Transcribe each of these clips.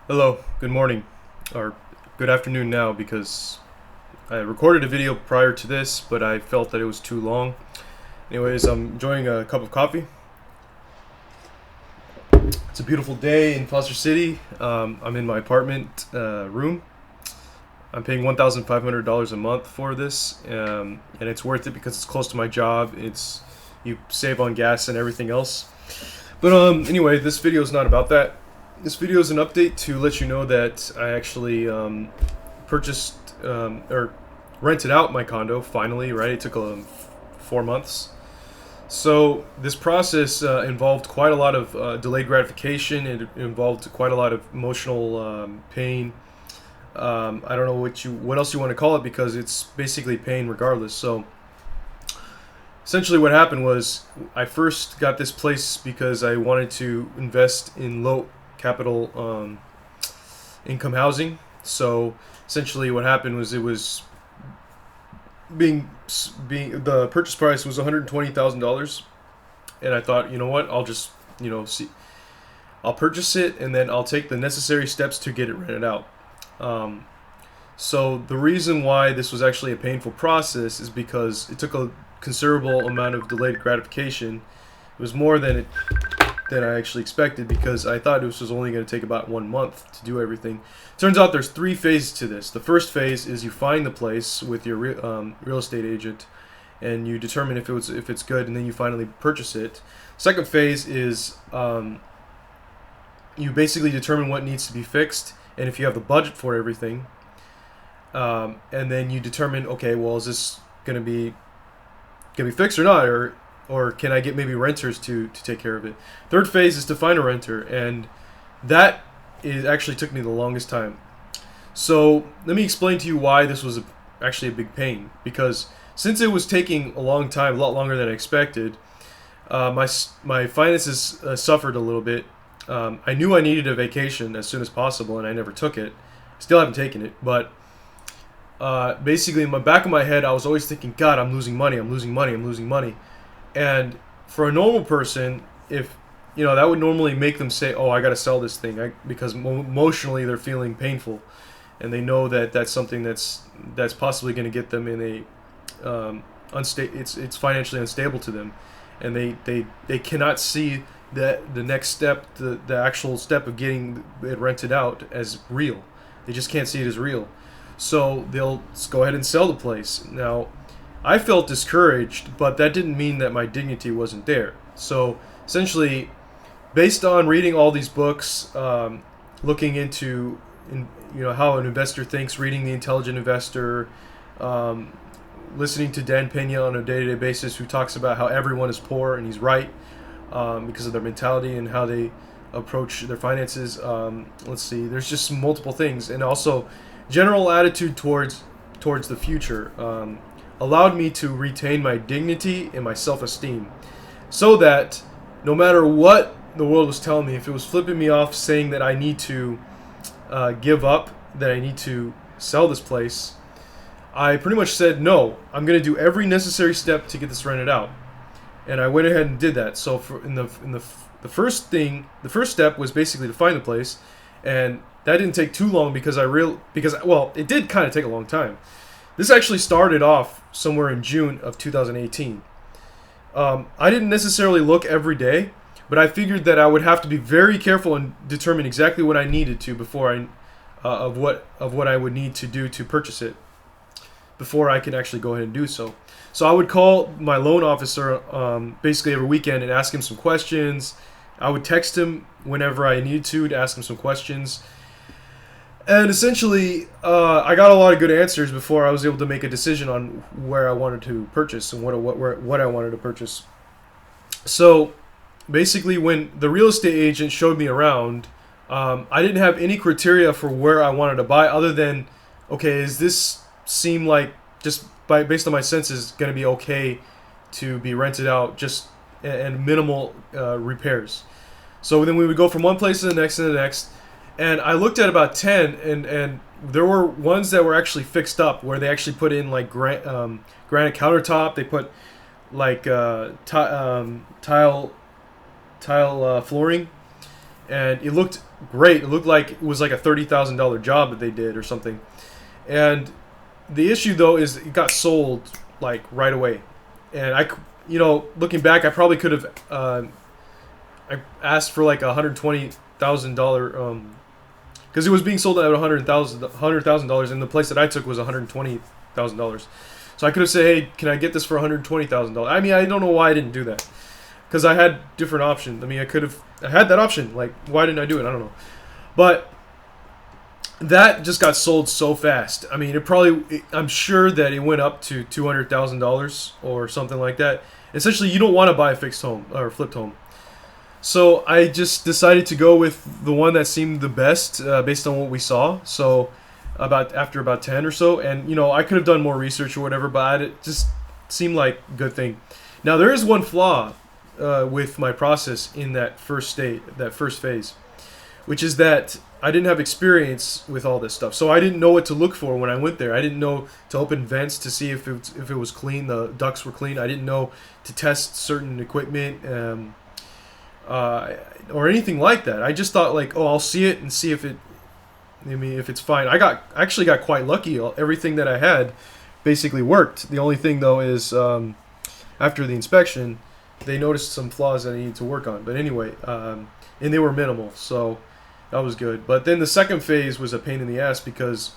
Hello, good morning, or good afternoon now because I recorded a video prior to this, but I felt that it was too long. Anyways, I'm enjoying a cup of coffee. It's a beautiful day in Foster City. I'm in my apartment room. I'm paying $1,500 a month for this, and it's worth it because it's close to my job. It's you save on gas and everything else. But anyway, this video is not about that. This video is an update to let you know that I actually purchased or rented out my condo finally. Right, it took 4 months. So this process involved quite a lot of delayed gratification. It involved quite a lot of emotional pain. I don't know what else you want to call it because it's basically pain regardless. So essentially what happened was I first got this place because I wanted to invest in low capital income housing. So essentially what happened was it was being the purchase price was $120,000, and I thought, you know what, I'll just see, I'll purchase it and then I'll take the necessary steps to get it rented out. Um, so the reason why this was actually a painful process is because it took a considerable amount of delayed gratification. It was more than I actually expected because I thought this was only going to take about 1 month to do everything. Turns out there's 3 phases to this. The first phase is you find the place with your real estate agent, and you determine if it's good, and then you finally purchase it. Second phase is you basically determine what needs to be fixed, and if you have the budget for everything, and then you determine, okay, well, is this gonna be fixed or not, or can I get maybe renters to take care of it? Third phase is to find a renter, and that is actually took me the longest time. So let me explain to you why this was actually a big pain. Because since it was taking a long time, a lot longer than I expected, my finances suffered a little bit. I knew I needed a vacation as soon as possible, and I never took it. Still haven't taken it, but basically in the back of my head, I was always thinking, God, I'm losing money, I'm losing money, I'm losing money. And for a normal person, if that would normally make them say, "Oh, I got to sell this thing," because emotionally they're feeling painful, and they know that that's something that's possibly going to get them in a it's financially unstable to them, and they cannot see that the next step, the actual step of getting it rented out as real. They just can't see it as real, so they'll just go ahead and sell the place. Now, I felt discouraged, but that didn't mean that my dignity wasn't there. So essentially, based on reading all these books, looking into how an investor thinks, reading The Intelligent Investor, listening to Dan Pena on a day-to-day basis, who talks about how everyone is poor, and he's right, because of their mentality and how they approach their finances. Let's see, there's just multiple things, and also general attitude towards the future. Allowed me to retain my dignity and my self-esteem, so that no matter what the world was telling me, if it was flipping me off saying that I need to give up, that I need to sell this place, I pretty much said, no, I'm going to do every necessary step to get this rented out. And I went ahead and did that. So the first step was basically to find the place, and that didn't take too long because it did kind of take a long time. This actually started off somewhere in June of 2018. I didn't necessarily look every day, but I figured that I would have to be very careful and determine exactly what I needed to before of what I would need to do to purchase it before I could actually go ahead and do so. So I would call my loan officer basically every weekend and ask him some questions. I would text him whenever I needed to ask him some questions. And essentially, I got a lot of good answers before I was able to make a decision on where I wanted to purchase and what I wanted to purchase. So basically, when the real estate agent showed me around, I didn't have any criteria for where I wanted to buy other than, okay, is this seem like, just based on my senses, going to be okay to be rented out, just and minimal repairs. So then we would go from one place to the next and the next. And I looked at about 10, and there were ones that were actually fixed up, where they actually put in like granite countertop. They put like tile flooring, and it looked great. It looked like it was like a $30,000 job that they did or something. And the issue though is it got sold like right away, and looking back, I probably could have. I asked for like $120,000 because it was being sold at $100,000, and the place that I took was $120,000. So I could have said, "Hey, can I get this for $120,000?" I mean, I don't know why I didn't do that, because I had different options. I mean, I had that option. Like, why didn't I do it? I don't know, but that just got sold so fast. I mean, I'm sure that it went up to $200,000 or something like that. Essentially, you don't want to buy a fixed home or flipped home. So I just decided to go with the one that seemed the best based on what we saw. So after about 10 or so, and I could have done more research or whatever, but it just seemed like a good thing. Now there is one flaw with my process in that first phase, which is that I didn't have experience with all this stuff. So I didn't know what to look for when I went there. I didn't know to open vents to see if it was clean, the ducts were clean. I didn't know to test certain equipment. Or anything like that. I just thought like, oh, I'll see it and see if it's fine. I actually got quite lucky. Everything that I had basically worked. The only thing though is after the inspection, they noticed some flaws that I needed to work on. But anyway, and they were minimal, so that was good. But then the second phase was a pain in the ass, because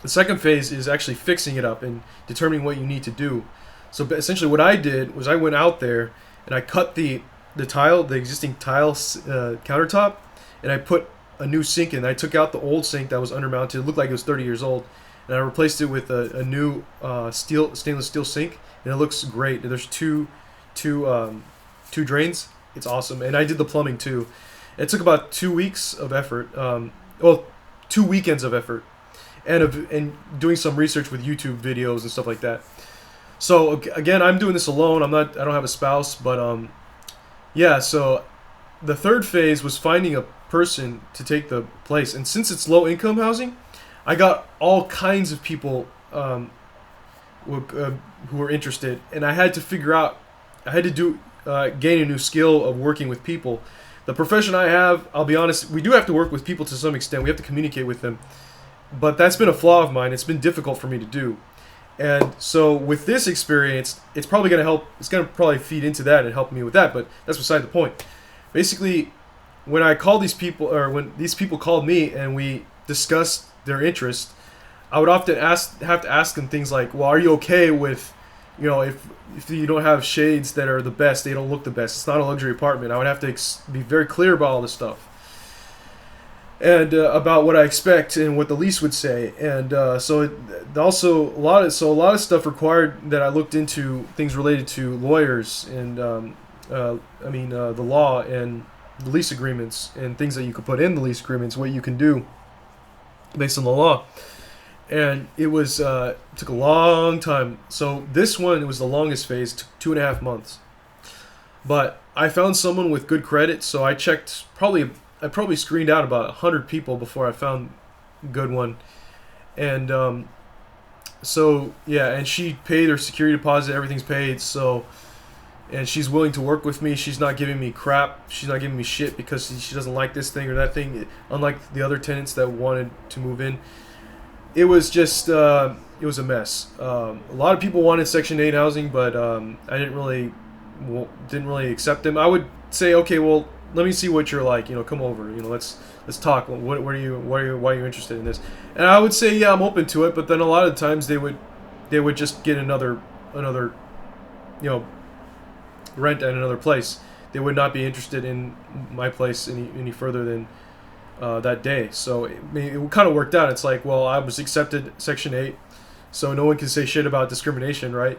the second phase is actually fixing it up and determining what you need to do. So essentially what I did was I went out there and I cut the existing tile countertop, and I put a new sink in. I took out the old sink that was undermounted. It looked like it was 30 years old, and I replaced it with a new stainless steel sink, and it looks great. There's two drains. It's awesome, and I did the plumbing too. It took about 2 weeks of effort. 2 weekends of effort, and doing some research with YouTube videos and stuff like that. So again, I'm doing this alone. I don't have a spouse, but yeah, so the third phase was finding a person to take the place. And since it's low-income housing, I got all kinds of people who were interested. And I had to gain a new skill of working with people. The profession I have, I'll be honest, we do have to work with people to some extent. We have to communicate with them. But that's been a flaw of mine. It's been difficult for me to do. And so with this experience, it's probably going to help. It's going to probably feed into that and help me with that. But that's beside the point. Basically, when I call these people, or when these people called me and we discussed their interest, I would often have to ask them things like, "Well, are you okay with, if you don't have shades that are the best, they don't look the best. It's not a luxury apartment." I would have to be very clear about all this stuff. And about what I expect and what the lease would say, and also a lot of stuff required that I looked into, things related to lawyers and the law and the lease agreements and things that you could put in the lease agreements, what you can do based on the law. And it was took a long time. So this one, it was the longest phase, took 2.5 months. But I found someone with good credit, so I probably screened out about 100 people before I found a good one. And and she paid her security deposit, everything's paid, and she's willing to work with me. She's not giving me crap. She's not giving me shit because she doesn't like this thing or that thing, unlike the other tenants that wanted to move in. It was just, it was a mess. A lot of people wanted Section 8 housing, but I didn't really accept them. I would say, okay, well, let me see what you're like. Come over. Let's talk. Why are you interested in this? And I would say, yeah, I'm open to it. But then a lot of times they would just get another rent at another place. They would not be interested in my place any further than that day. So it kind of worked out. It's like, well, I was accepted Section 8, so no one can say shit about discrimination, right?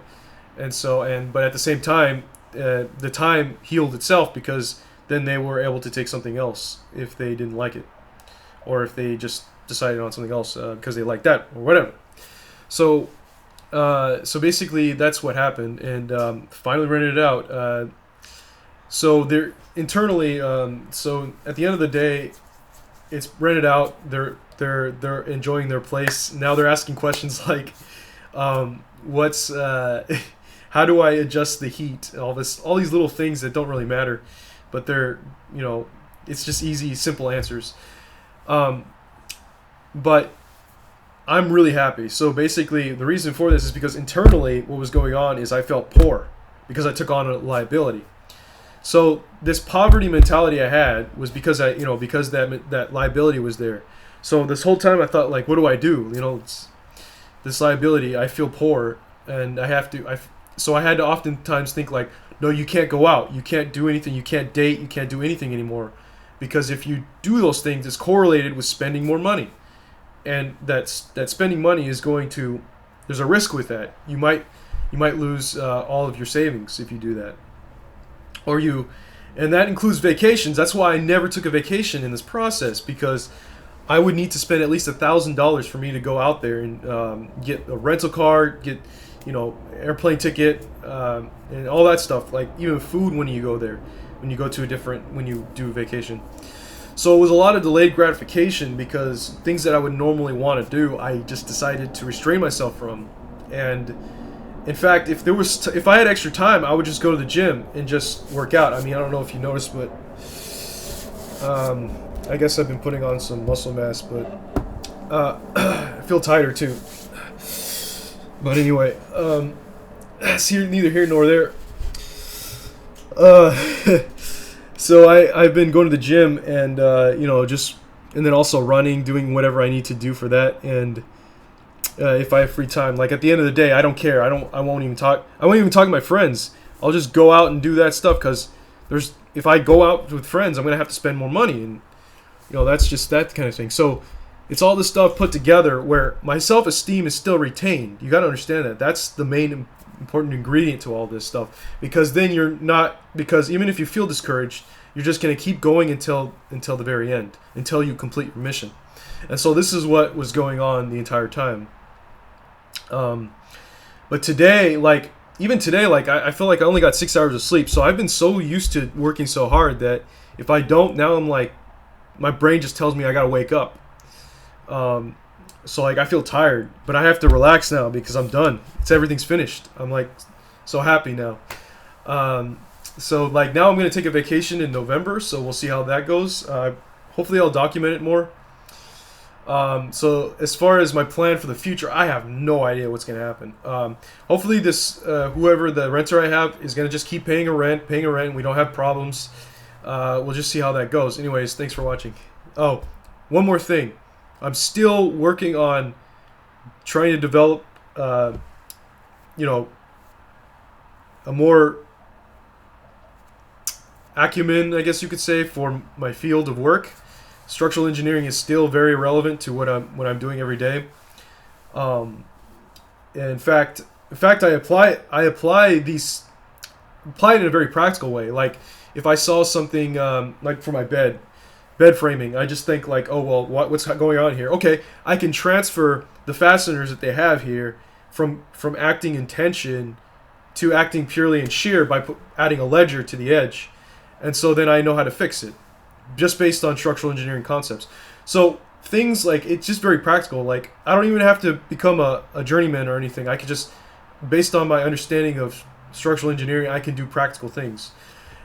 But at the same time, the time healed itself, because then they were able to take something else if they didn't like it, or if they just decided on something else because they liked that or whatever. So basically that's what happened, and finally rented it out. So they're internally. So at the end of the day, it's rented out. They're enjoying their place. Now they're asking questions like, what's how do I adjust the heat? All these little things that don't really matter. But they're it's just easy, simple answers. Um, but I'm really happy. So basically, the reason for this is because internally, what was going on is I felt poor because I took on a liability. So this poverty mentality I had was because because that liability was there. So this whole time I thought, like, what do I do? It's this liability. I feel poor, and I have to. So I had to oftentimes think like, no, you can't go out, you can't do anything, you can't date, you can't do anything anymore, because if you do those things, it's correlated with spending more money, and that spending money is going to. There's a risk with that. You might lose all of your savings if you do that, and that includes vacations. That's why I never took a vacation in this process, because I would need to spend at least $1,000 for me to go out there and get a rental car, get airplane ticket, and all that stuff. Like even food when you go there, when you do a vacation. So it was a lot of delayed gratification, because things that I would normally want to do, I just decided to restrain myself from. And in fact, if I had extra time, I would just go to the gym and just work out. I mean, I don't know if you noticed, but I guess I've been putting on some muscle mass, but I feel tighter too. But anyway, it's neither here nor there. So I've been going to the gym and and then also running, doing whatever I need to do for that. And if I have free time, like at the end of the day, I don't care. I won't even talk to my friends. I'll just go out and do that stuff, because if I go out with friends, I'm gonna have to spend more money, and that's just that kind of thing. So it's all this stuff put together where my self-esteem is still retained. You got to understand that. That's the main important ingredient to all this stuff, because then because even if you feel discouraged, you're just going to keep going until the very end, until you complete your mission. And so this is what was going on the entire time. But today, even today, I feel like I only got 6 hours of sleep. So I've been so used to working so hard that if I don't, now I'm like, my brain just tells me I got to wake up. So I feel tired, but I have to relax now because I'm done. Everything's finished. I'm like so happy now. So now I'm gonna take a vacation in November. So we'll see how that goes. Hopefully I'll document it more. So as far as my plan for the future, I have no idea what's gonna happen. Hopefully this whoever the renter I have is gonna just keep paying a rent. We don't have problems. We'll just see how that goes. Anyways, thanks for watching. Oh, one more thing. I'm still working on trying to develop, a more acumen, I guess you could say, for my field of work. Structural engineering is still very relevant to what I'm doing every day. And in fact, I apply it in a very practical way. Like if I saw something like for my bed framing, I just think like, oh well, what's going on here? Okay, I can transfer the fasteners that they have here from acting in tension to acting purely in shear by adding a ledger to the edge, and so then I know how to fix it, just based on structural engineering concepts. So things like, it's just very practical. Like I don't even have to become a journeyman or anything. I could just, based on my understanding of structural engineering, I can do practical things,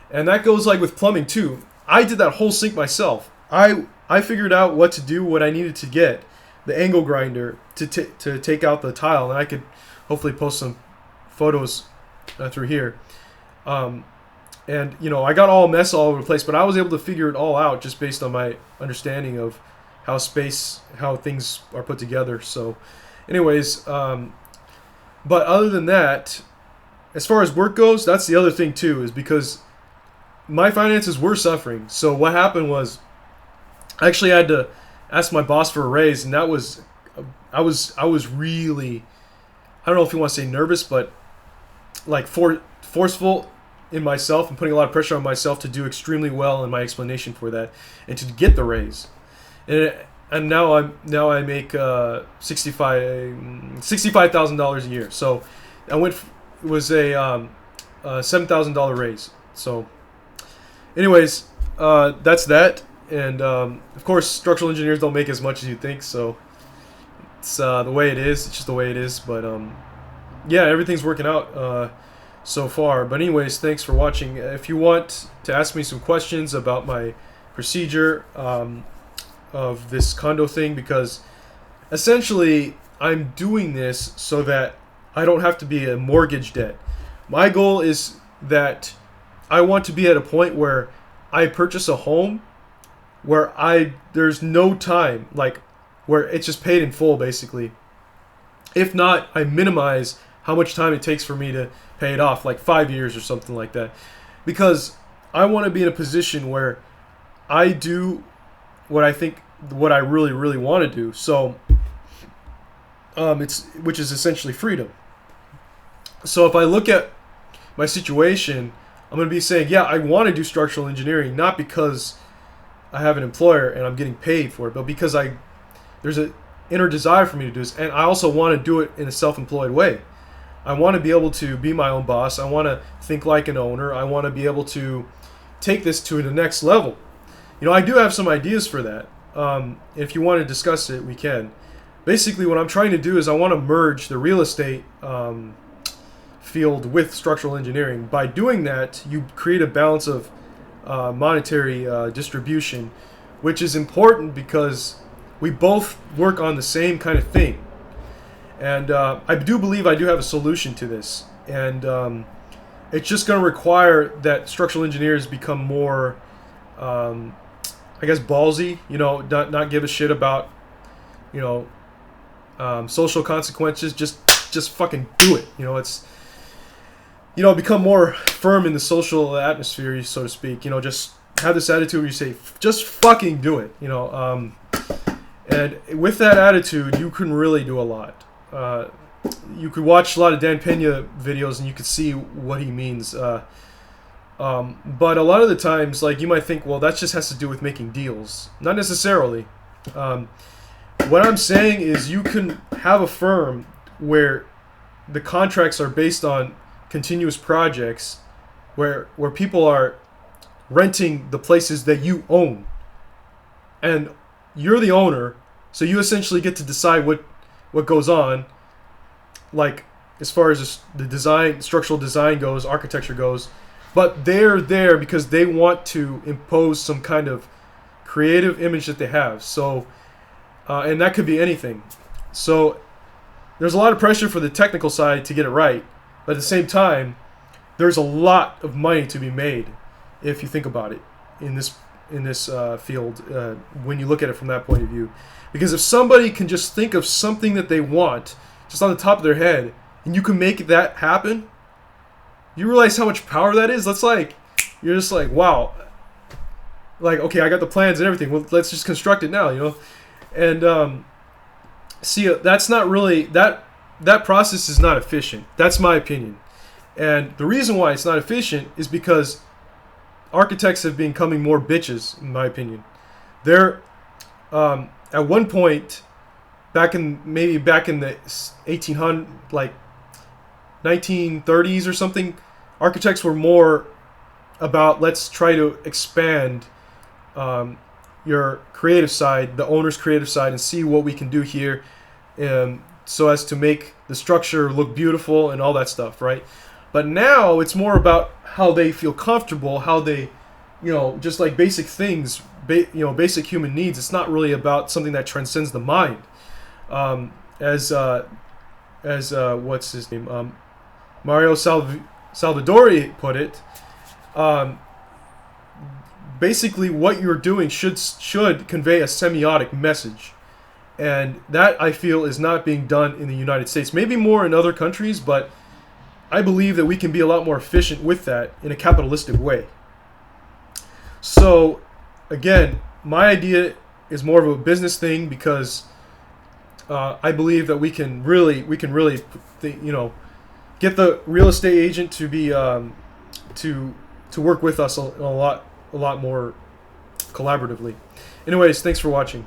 and that goes like with plumbing too. I did that whole sink myself. I figured out what to do, what I needed to get, the angle grinder to take out the tile, and I could hopefully post some photos through here. And I got all mess all over the place, but I was able to figure it all out just based on my understanding of how things are put together. So, anyways, but other than that, as far as work goes, that's the other thing too, is because my finances were suffering. So what happened was, I actually had to ask my boss for a raise, and that was, I was really, I don't know if you want to say nervous, but like forceful in myself and putting a lot of pressure on myself to do extremely well in my explanation for that and to get the raise. And now I make $65,000 a year. So it was a $7,000 raise. So anyways, that's that. And of course, structural engineers don't make as much as you think, so it's the way it is. It's just the way it is. But yeah, everything's working out so far. But anyways, thanks for watching. If you want to ask me some questions about my procedure of this condo thing, because essentially I'm doing this so that I don't have to be a mortgage debt. My goal is that I want to be at a point where I purchase a home where there's no time, like where it's just paid in full basically. If not, I minimize how much time it takes for me to pay it off, like 5 years or something like that. Because I want to be in a position where I do what I really, really want to do. So, which is essentially freedom. So if I look at my situation, I'm going to be saying, yeah, I want to do structural engineering, not because I have an employer and I'm getting paid for it, but because there's an inner desire for me to do this, and I also want to do it in a self-employed way. I want to be able to be my own boss. I want to think like an owner. I want to be able to take this to the next level. I do have some ideas for that. If you want to discuss it, we can. Basically, what I'm trying to do is I want to merge the real estate field with structural engineering. By doing that, you create a balance of monetary distribution, which is important because we both work on the same kind of thing. And I do believe I do have a solution to this. And it's just going to require that structural engineers become more, I guess, ballsy, not give a shit about, social consequences. Just fucking do it. It's, become more firm in the social atmosphere, so to speak. Just have this attitude where you say, just fucking do it. And with that attitude, you can really do a lot. You could watch a lot of Dan Pena videos and you could see what he means. But a lot of the times, like, you might think, well, that just has to do with making deals. Not necessarily. What I'm saying is you can have a firm where the contracts are based on continuous projects where people are renting the places that you own. And you're the owner, so you essentially get to decide what goes on, like as far as the design, structural design goes, architecture goes. But they're there because they want to impose some kind of creative image that they have. So, and that could be anything. So there's a lot of pressure for the technical side to get it right. But at the same time, there's a lot of money to be made if you think about it in this field when you look at it from that point of view. Because if somebody can just think of something that they want just on the top of their head and you can make that happen, you realize how much power that is. That's like, you're just like, wow. Like, okay, I got the plans and everything. Well, let's just construct it now, And see, that's not really, that process is not efficient. That's my opinion. And the reason why it's not efficient is because architects have been becoming more bitches, in my opinion. They're, at one point, back in the 1800, like 1930s or something, architects were more about, let's try to expand your creative side, the owner's creative side, and see what we can do here, so as to make the structure look beautiful and all that stuff, right? But now it's more about how they feel comfortable, how they, just like basic things, basic human needs. It's not really about something that transcends the mind. As what's his name? Mario Salvadori put it. Basically, what you're doing should convey a semiotic message. And that, I feel, is not being done in the United States. Maybe more in other countries, but I believe that we can be a lot more efficient with that in a capitalistic way. So, again, my idea is more of a business thing because I believe that we can really, get the real estate agent to be to work with us a lot more collaboratively. Anyways, thanks for watching.